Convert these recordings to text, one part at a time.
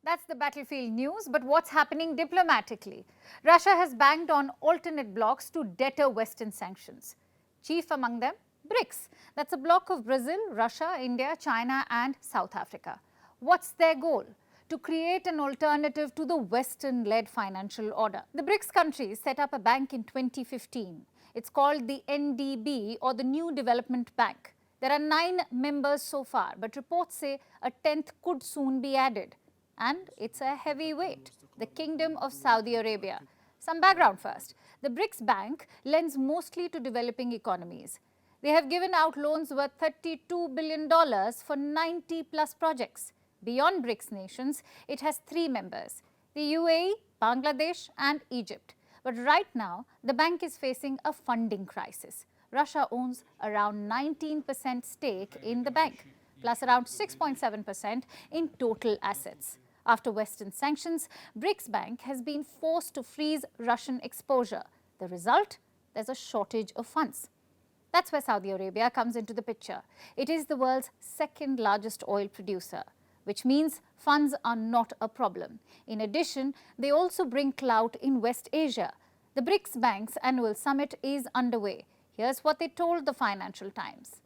That's the battlefield news, but what's happening diplomatically? Russia has banged on alternate blocs to deter Western sanctions. Chief among them, BRICS. That's a bloc of Brazil, Russia, India, China and South Africa. What's their goal? To create an alternative to the Western-led financial order. The BRICS countries set up a bank in 2015. It's called the NDB, or the New Development Bank. There are 9 members so far, but reports say a 10th could soon be added. And it's a heavy weight, the Kingdom of Saudi Arabia. Some background first. The BRICS Bank lends mostly to developing economies. They have given out loans worth $32 billion for 90 plus projects. Beyond BRICS nations, it has 3 members, the UAE, Bangladesh and Egypt. But right now, the bank is facing a funding crisis. Russia owns around 19% stake in the bank, plus around 6.7% in total assets. After Western sanctions, BRICS Bank has been forced to freeze Russian exposure. The result? There's a shortage of funds. That's where Saudi Arabia comes into the picture. It is the world's 2nd largest oil producer, which means funds are not a problem. In addition, they also bring clout in West Asia. The BRICS Bank's annual summit is underway. Here's what they told the Financial Times.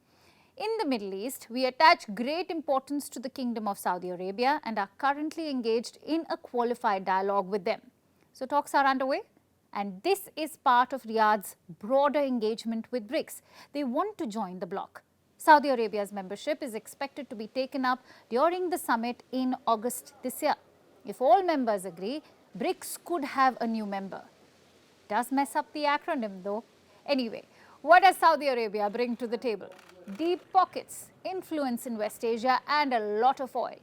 In the Middle East, we attach great importance to the Kingdom of Saudi Arabia and are currently engaged in a qualified dialogue with them. So talks are underway, and this is part of Riyadh's broader engagement with BRICS. They want to join the bloc. Saudi Arabia's membership is expected to be taken up during the summit in August this year. If all members agree, BRICS could have a new member. Does mess up the acronym though. Anyway, what does Saudi Arabia bring to the table? Deep pockets, influence in West Asia and a lot of oil.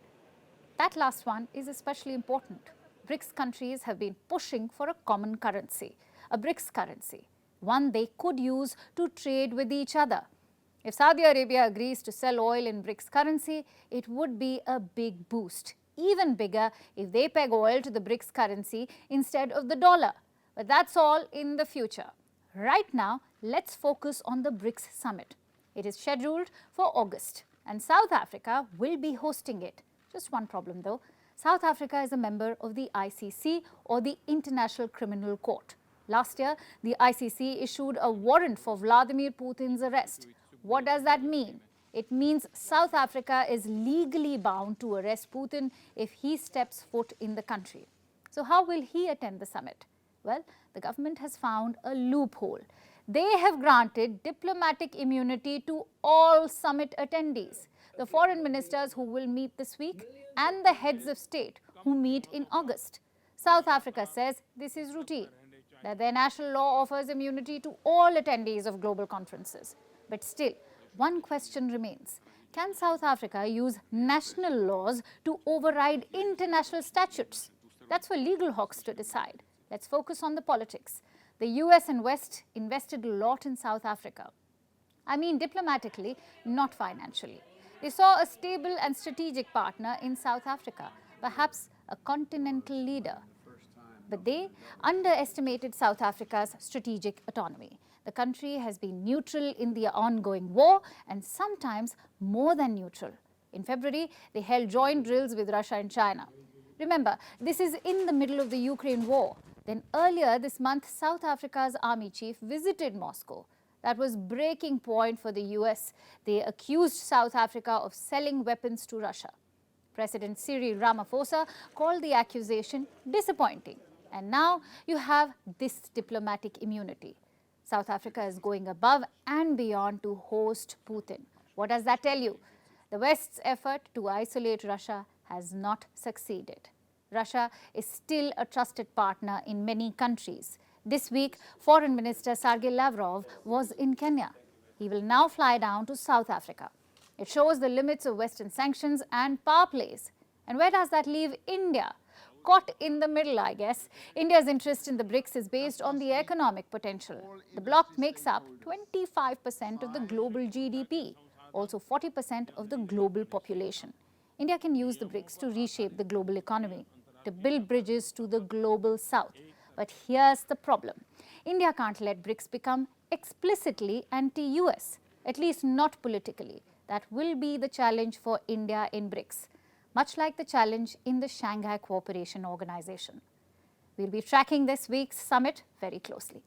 That last one is especially important. BRICS countries have been pushing for a common currency, a BRICS currency, one they could use to trade with each other. If Saudi Arabia agrees to sell oil in BRICS currency, it would be a big boost. Even bigger if they peg oil to the BRICS currency instead of the dollar. But that's all in the future. Right now, let's focus on the BRICS summit. It is scheduled for August and South Africa will be hosting it. Just one problem though. South Africa is a member of the ICC, or the International Criminal Court. Last year, the ICC issued a warrant for Vladimir Putin's arrest. What does that mean? It means South Africa is legally bound to arrest Putin if he steps foot in the country. So how will he attend the summit? Well, the government has found a loophole. They have granted diplomatic immunity to all summit attendees, the foreign ministers who will meet this week and the heads of state who meet in August. South Africa says this is routine, that their national law offers immunity to all attendees of global conferences. But still, one question remains. Can South Africa use national laws to override international statutes? That's for legal hawks to decide. Let's focus on the politics. The US and West invested a lot in South Africa. I mean diplomatically, not financially. They saw a stable and strategic partner in South Africa, perhaps a continental leader. But they underestimated South Africa's strategic autonomy. The country has been neutral in the ongoing war and sometimes more than neutral. In February, they held joint drills with Russia and China. Remember, this is in the middle of the Ukraine war. Then earlier this month, South Africa's army chief visited Moscow. That was breaking point for the US. They accused South Africa of selling weapons to Russia. President Cyril Ramaphosa called the accusation disappointing. And now you have this diplomatic immunity. South Africa is going above and beyond to host Putin. What does that tell you? The West's effort to isolate Russia has not succeeded. Russia is still a trusted partner in many countries. This week, Foreign Minister Sergei Lavrov was in Kenya. He will now fly down to South Africa. It shows the limits of Western sanctions and power plays. And where does that leave India? Caught in the middle, I guess. India's interest in the BRICS is based on the economic potential. The bloc makes up 25% of the global GDP, also 40% of the global population. India can use the BRICS to reshape the global economy, to build bridges to the global south. But here's the problem. India can't let BRICS become explicitly anti-US, at least not politically. That will be the challenge for India in BRICS. much like the challenge in the Shanghai Cooperation Organization. We'll be tracking this week's summit very closely.